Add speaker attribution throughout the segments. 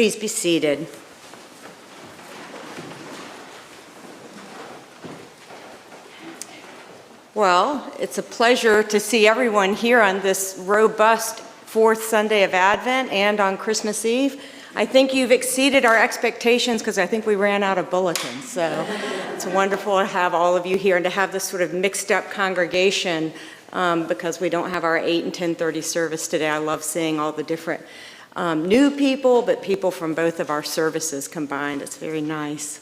Speaker 1: Please be seated. Well, it's a pleasure to see everyone here on this robust fourth Sunday of Advent and on Christmas Eve. I think you've exceeded our expectations because I think we ran out of bulletins. So it's wonderful to have all of you here and to have this sort of mixed up congregation because we don't have our 8 and 10:30 service today. I love seeing all the different new people, but people from both of our services combined. It's very nice.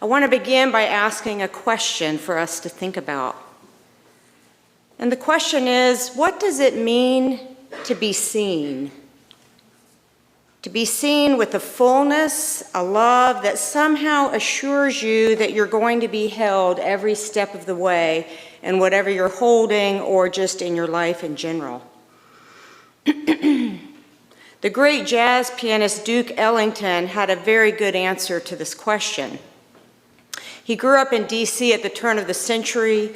Speaker 1: I want to begin by asking a question for us to think about. And the question is, what does it mean to be seen? To be seen with a fullness, a love that somehow assures you that you're going to be held every step of the way in whatever you're holding or just in your life in general. The great jazz pianist Duke Ellington had a very good answer to this question. He grew up in D.C. at the turn of the century.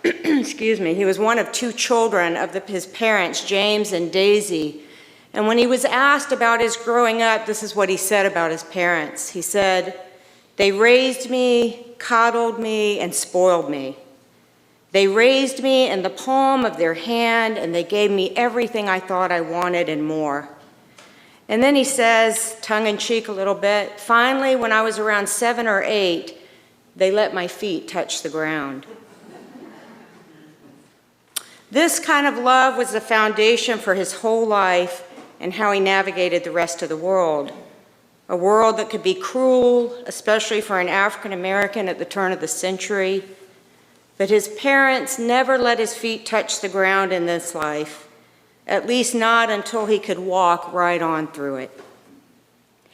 Speaker 1: Excuse me. He was one of 2 children of his parents, James and Daisy. And when he was asked about his growing up, this is what he said about his parents. He said, "They raised me, coddled me, and spoiled me. They raised me in the palm of their hand, and they gave me everything I thought I wanted and more." And then he says, tongue-in-cheek a little bit, "Finally, when I was around 7 or 8, they let my feet touch the ground." This kind of love was the foundation for his whole life and how he navigated the rest of the world. A world that could be cruel, especially for an African American at the turn of the century. But his parents never let his feet touch the ground in this life, at least not until he could walk right on through it.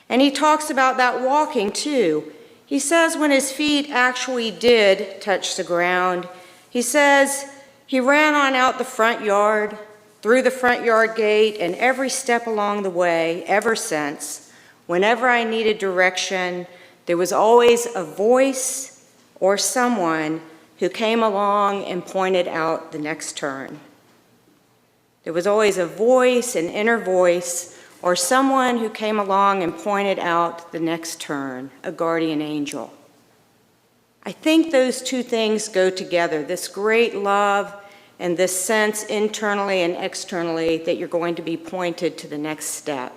Speaker 1: And he talks about that walking too. He says when his feet actually did touch the ground, he says he ran on out the front yard, through the front yard gate, and every step along the way, ever since, whenever I needed direction, there was always a voice or someone who came along and pointed out the next turn. There was always a voice, an inner voice, or someone who came along and pointed out the next turn, a guardian angel. I think those 2 things go together, this great love and this sense internally and externally that you're going to be pointed to the next step.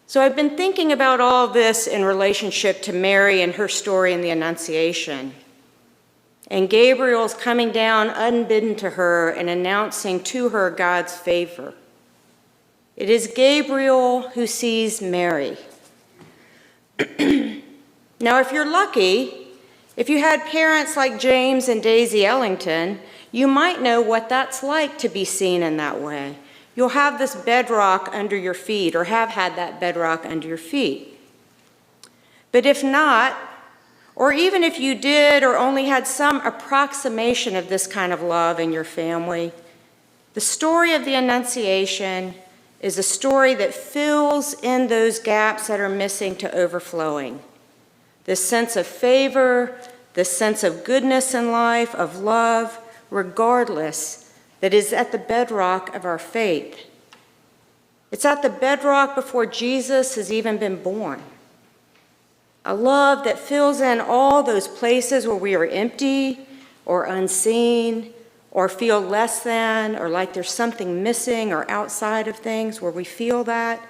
Speaker 1: So I've been thinking about all this in relationship to Mary and her story in the Annunciation. And Gabriel's coming down unbidden to her and announcing to her God's favor. It is Gabriel who sees Mary. Now, if you're lucky, if you had parents like James and Daisy Ellington, you might know what that's like to be seen in that way. You'll have this bedrock under your feet, or have had that bedrock under your feet. But if not, or even if you did or only had some approximation of this kind of love in your family, the story of the Annunciation is a story that fills in those gaps that are missing to overflowing. This sense of favor, this sense of goodness in life, of love, regardless, that is at the bedrock of our faith. It's at the bedrock before Jesus has even been born. A love that fills in all those places where we are empty or unseen, or feel less than, or like there's something missing or outside of things where we feel that.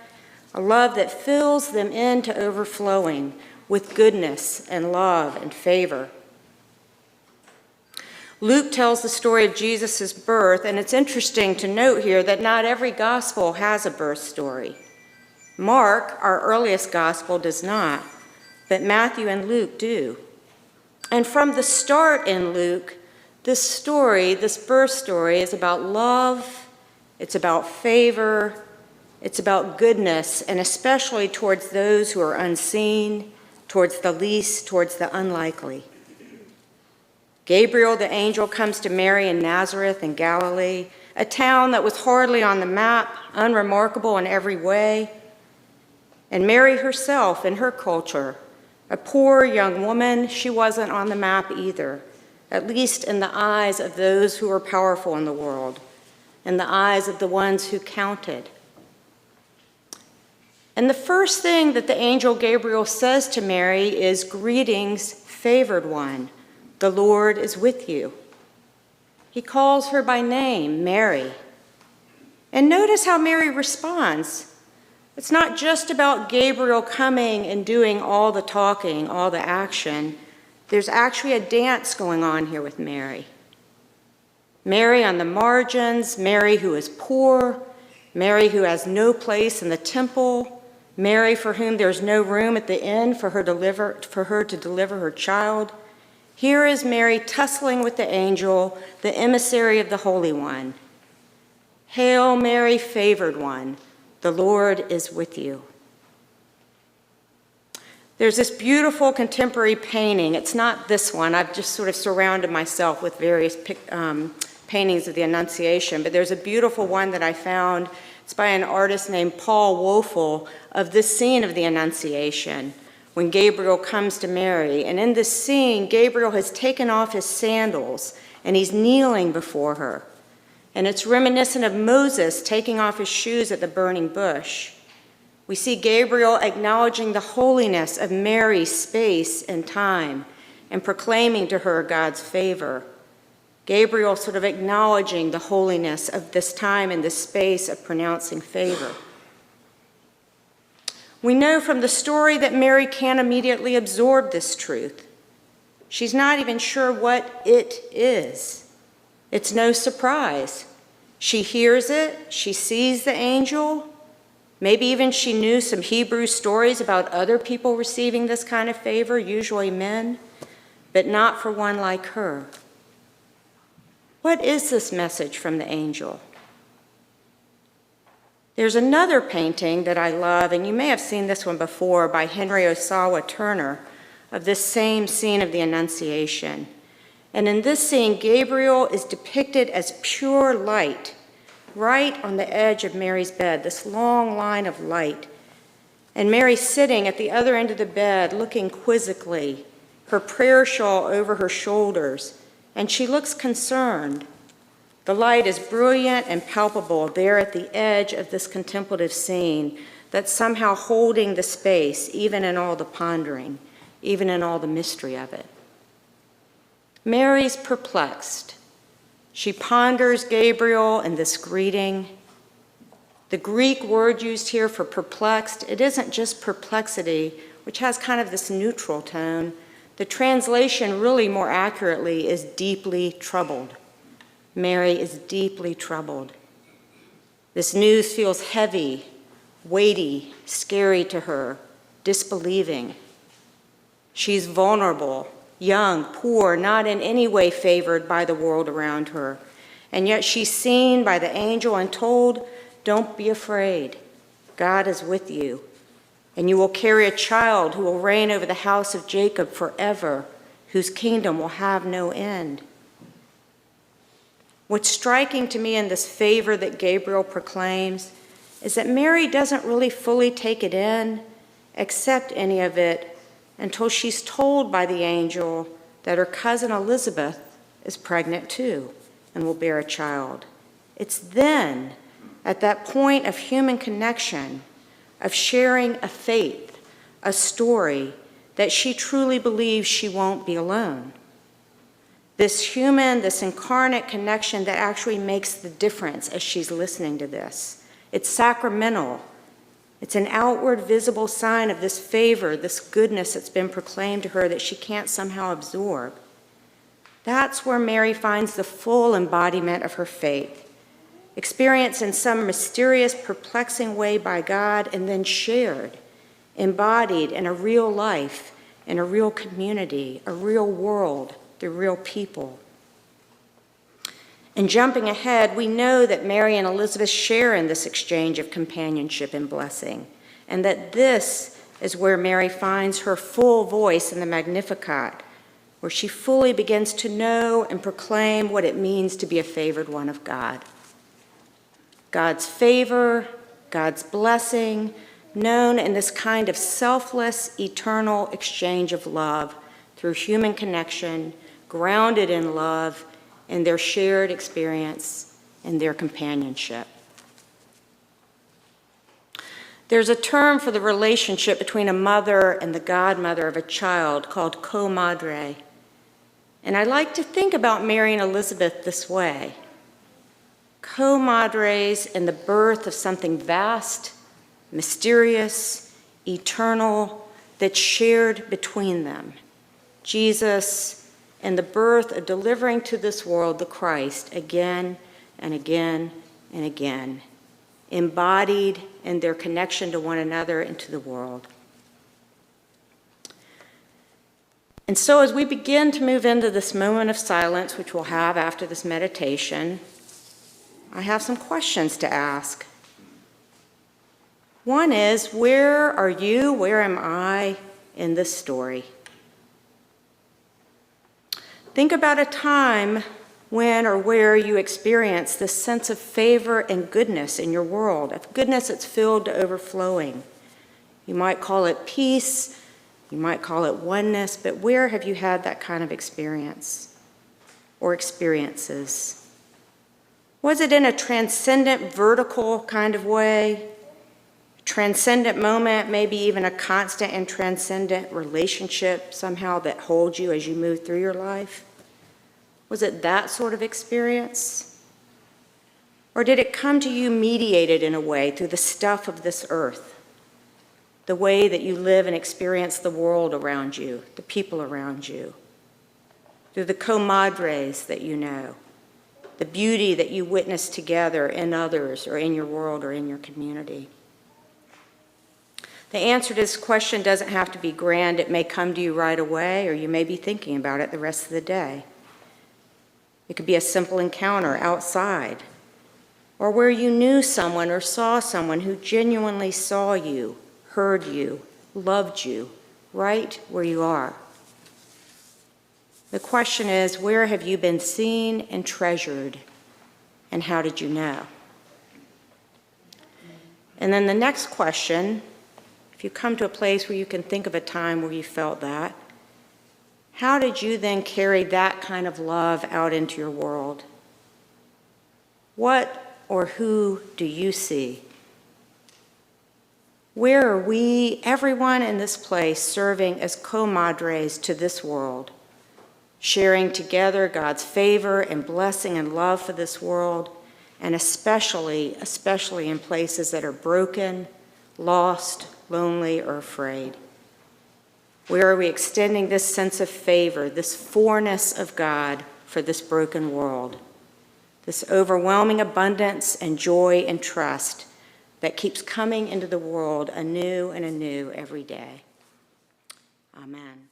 Speaker 1: A love that fills them into overflowing with goodness and love and favor. Luke tells the story of Jesus' birth, and it's interesting to note here that not every gospel has a birth story. Mark, our earliest gospel, does not, but Matthew and Luke do. And from the start in Luke, this story, this birth story, is about love, it's about favor, it's about goodness, and especially towards those who are unseen, towards the least, towards the unlikely. Gabriel, the angel, comes to Mary in Nazareth in Galilee, a town that was hardly on the map, unremarkable in every way. And Mary herself, in her culture, a poor young woman, she wasn't on the map either, at least in the eyes of those who were powerful in the world, in the eyes of the ones who counted. And the first thing that the angel Gabriel says to Mary is, "Greetings, favored one, the Lord is with you." He calls her by name, Mary. And notice how Mary responds. It's not just about Gabriel coming and doing all the talking, all the action. There's actually a dance going on here with Mary. Mary on the margins, Mary who is poor, Mary who has no place in the temple, Mary for whom there's no room at the inn for her to deliver her child. Here is Mary tussling with the angel, the emissary of the Holy One. "Hail Mary, favored one, the Lord is with you." There's this beautiful contemporary painting. It's not this one. I've just sort of surrounded myself with various paintings of the Annunciation, but there's a beautiful one that I found. It's by an artist named Paul Woeful, of this scene of the Annunciation when Gabriel comes to Mary. And in this scene, Gabriel has taken off his sandals and he's kneeling before her. And it's reminiscent of Moses taking off his shoes at the burning bush. We see Gabriel acknowledging the holiness of Mary's space and time and proclaiming to her God's favor. Gabriel sort of acknowledging the holiness of this time and this space of pronouncing favor. We know from the story that Mary can't immediately absorb this truth. She's not even sure what it is. It's no surprise. She hears it, she sees the angel. Maybe even she knew some Hebrew stories about other people receiving this kind of favor, usually men, but not for one like her. What is this message from the angel? There's another painting that I love, and you may have seen this one before, by Henry Osawa Turner, of this same scene of the Annunciation. And in this scene, Gabriel is depicted as pure light, right on the edge of Mary's bed, this long line of light. And Mary sitting at the other end of the bed, looking quizzically, her prayer shawl over her shoulders, and she looks concerned. The light is brilliant and palpable there at the edge of this contemplative scene that's somehow holding the space, even in all the pondering, even in all the mystery of it. Mary's perplexed. She ponders Gabriel and this greeting. The Greek word used here for perplexed, it isn't just perplexity, which has kind of this neutral tone. The translation really more accurately is deeply troubled. Mary is deeply troubled. This news feels heavy, weighty, scary to her, disbelieving. She's vulnerable, young, poor, not in any way favored by the world around her. And yet she's seen by the angel and told, "Don't be afraid. God is with you. And you will carry a child who will reign over the house of Jacob forever, whose kingdom will have no end." What's striking to me in this favor that Gabriel proclaims is that Mary doesn't really fully take it in, accept any of it, until she's told by the angel that her cousin Elizabeth is pregnant too and will bear a child. It's then, at that point of human connection, of sharing a faith, a story, that she truly believes she won't be alone. This human, this incarnate connection that actually makes the difference as she's listening to this. It's sacramental. It's an outward visible sign of this favor, this goodness that's been proclaimed to her that she can't somehow absorb. That's where Mary finds the full embodiment of her faith, experienced in some mysterious, perplexing way by God, and then shared, embodied in a real life, in a real community, a real world, through real people. And jumping ahead, we know that Mary and Elizabeth share in this exchange of companionship and blessing, and that this is where Mary finds her full voice in the Magnificat, where she fully begins to know and proclaim what it means to be a favored one of God. God's favor, God's blessing, known in this kind of selfless, eternal exchange of love through human connection, grounded in love, in their shared experience and their companionship. There's a term for the relationship between a mother and the godmother of a child called comadre. And I like to think about Mary and Elizabeth this way. Comadres in the birth of something vast, mysterious, eternal, that's shared between them. Jesus and the birth of delivering to this world the Christ again and again and again, embodied in their connection to one another and to the world. And so as we begin to move into this moment of silence, which we'll have after this meditation, I have some questions to ask. One is, where are you, where am I in this story? Think about a time when or where you experience this sense of favor and goodness in your world, of goodness that's filled to overflowing. You might call it peace, you might call it oneness, but where have you had that kind of experience or experiences? Was it in a transcendent, vertical kind of way? Transcendent moment, maybe even a constant and transcendent relationship somehow that holds you as you move through your life? Was it that sort of experience? Or did it come to you mediated in a way through the stuff of this earth? The way that you live and experience the world around you, the people around you, through the comadres that you know, the beauty that you witness together in others or in your world or in your community. The answer to this question doesn't have to be grand. It may come to you right away, or you may be thinking about it the rest of the day. It could be a simple encounter outside, or where you knew someone or saw someone who genuinely saw you, heard you, loved you, right where you are. The question is, where have you been seen and treasured, and how did you know? And then the next question, if you come to a place where you can think of a time where you felt that, how did you then carry that kind of love out into your world? What or who do you see? Where are we, everyone in this place, serving as comadres to this world, sharing together God's favor and blessing and love for this world, and especially in places that are broken, lost, lonely, or afraid? Where are we extending this sense of favor, this forness of God for this broken world, this overwhelming abundance and joy and trust that keeps coming into the world anew and anew every day? Amen.